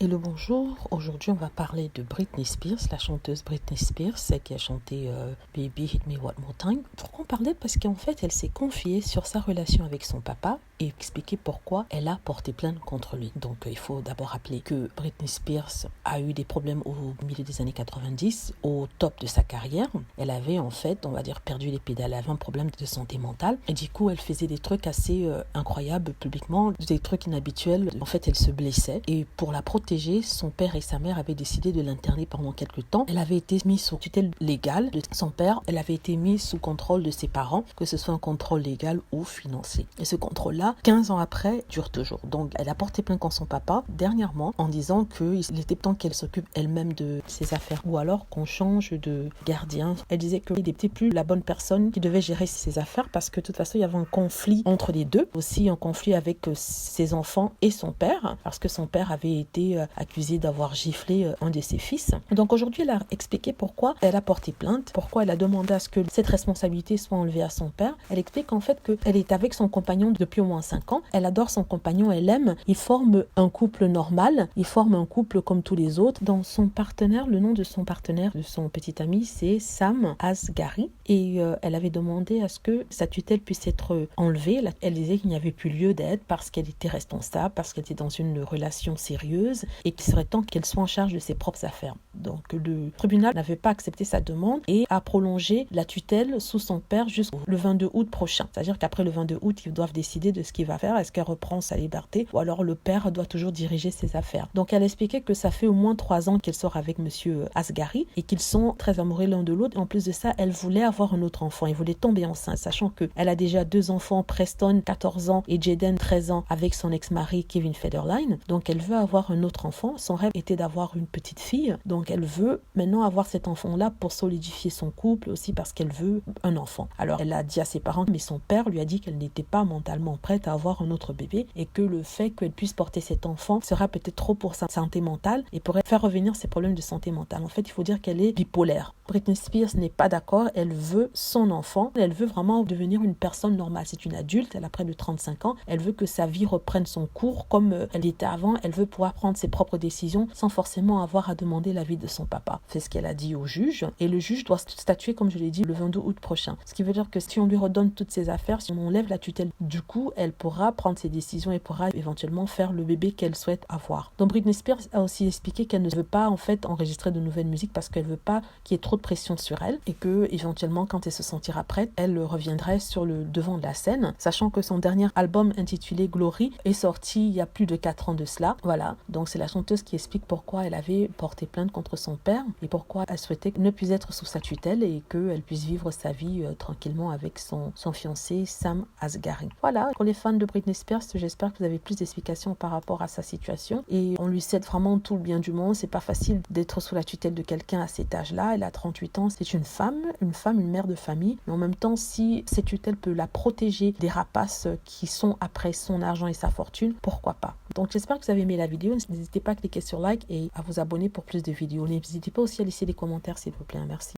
Hello, bonjour. Aujourd'hui, on va parler de Britney Spears, la chanteuse Britney Spears, celle qui a chanté Baby Hit Me One More Time. Pourquoi on parlait? Parce qu'en fait, elle s'est confiée sur sa relation avec son papa et expliquer pourquoi elle a porté plainte contre lui. Donc, il faut d'abord rappeler que Britney Spears a eu des problèmes au milieu des années 90, au top de sa carrière. Elle avait en fait, on va dire, perdu les pédales. Elle avait un problème de santé mentale et du coup, elle faisait des trucs assez incroyables publiquement, des trucs inhabituels. En fait, elle se blessait et pour la protéger, son père et sa mère avaient décidé de l'interner pendant quelques temps. Elle avait été mise sous tutelle légale de son père. Elle avait été mise sous contrôle de ses parents, que ce soit un contrôle légal ou financier. Et ce contrôle-là, 15 ans après, dure toujours. Donc, elle a porté plainte contre son papa dernièrement en disant qu'il était temps qu'elle s'occupe elle-même de ses affaires ou alors qu'on change de gardien. Elle disait qu'il n'était plus la bonne personne qui devait gérer ses affaires parce que de toute façon, il y avait un conflit entre les deux. Aussi, un conflit avec ses enfants et son père parce que son père avait été accusée d'avoir giflé un de ses fils. Donc aujourd'hui, elle a expliqué pourquoi elle a porté plainte, pourquoi elle a demandé à ce que cette responsabilité soit enlevée à son père. Elle explique en fait qu'elle est avec son compagnon depuis au moins 5 ans. Elle adore son compagnon, elle l'aime. Ils forment un couple normal, ils forment un couple comme tous les autres. Dans son partenaire, le nom de son partenaire, de son petit ami, c'est Sam Asghari. Et elle avait demandé à ce que sa tutelle puisse être enlevée. Elle disait qu'il n'y avait plus lieu d'être parce qu'elle était responsable, parce qu'elle était dans une relation sérieuse et qu'il serait temps qu'elle soit en charge de ses propres affaires. Donc le tribunal n'avait pas accepté sa demande et a prolongé la tutelle sous son père jusqu'au 22 août prochain. C'est-à-dire qu'après le 22 août, ils doivent décider de ce qu'il va faire. Est-ce qu'elle reprend sa liberté ou alors le père doit toujours diriger ses affaires. Donc elle expliquait que ça fait au moins 3 ans qu'elle sort avec monsieur Asghari et qu'ils sont très amoureux l'un de l'autre. Et en plus de ça, elle voulait avoir un autre enfant. Elle voulait tomber enceinte, sachant qu'elle a déjà 2 enfants, Preston, 14 ans, et Jaden, 13 ans, avec son ex-mari Kevin Federline. Donc elle veut avoir un autre enfant. Son rêve était d'avoir une petite fille. Donc elle veut maintenant avoir cet enfant-là pour solidifier son couple, aussi parce qu'elle veut un enfant. Alors elle a dit à ses parents, mais son père lui a dit qu'elle n'était pas mentalement prête à avoir un autre bébé et que le fait qu'elle puisse porter cet enfant sera peut-être trop pour sa santé mentale et pourrait faire revenir ses problèmes de santé mentale. En fait, il faut dire qu'elle est bipolaire. Britney Spears n'est pas d'accord, elle veut son enfant, elle veut vraiment devenir une personne normale. C'est une adulte, elle a près de 35 ans, elle veut que sa vie reprenne son cours comme elle était avant, elle veut pouvoir prendre ses propres décisions sans forcément avoir à demander l'avis de son papa. C'est ce qu'elle a dit au juge et le juge doit statuer, comme je l'ai dit, le 22 août prochain. Ce qui veut dire que si on lui redonne toutes ses affaires, si on enlève la tutelle, du coup, elle pourra prendre ses décisions et pourra éventuellement faire le bébé qu'elle souhaite avoir. Donc Britney Spears a aussi expliqué qu'elle ne veut pas en fait enregistrer de nouvelles musiques parce qu'elle veut pas qu'il y ait trop de pression sur elle et que éventuellement quand elle se sentira prête, elle reviendrait sur le devant de la scène, sachant que son dernier album intitulé Glory est sorti il y a plus de 4 ans de cela. Voilà, donc c'est la chanteuse qui explique pourquoi elle avait porté plainte contre son père et pourquoi elle souhaitait ne plus être sous sa tutelle et qu'elle puisse vivre sa vie tranquillement avec son fiancé Sam Asghari. Voilà, pour les fans de Britney Spears, j'espère que vous avez plus d'explications par rapport à sa situation et on lui souhaite vraiment tout le bien du monde. C'est pas facile d'être sous la tutelle de quelqu'un à cet âge-là. Elle a 38 ans, c'est une femme, une mère de famille, mais en même temps, si cette tutelle peut la protéger des rapaces qui sont après son argent et sa fortune, pourquoi pas. Donc j'espère que vous avez aimé la vidéo. N'hésitez pas à cliquer sur like et à vous abonner pour plus de vidéos. N'hésitez pas aussi à laisser des commentaires s'il vous plaît. Merci.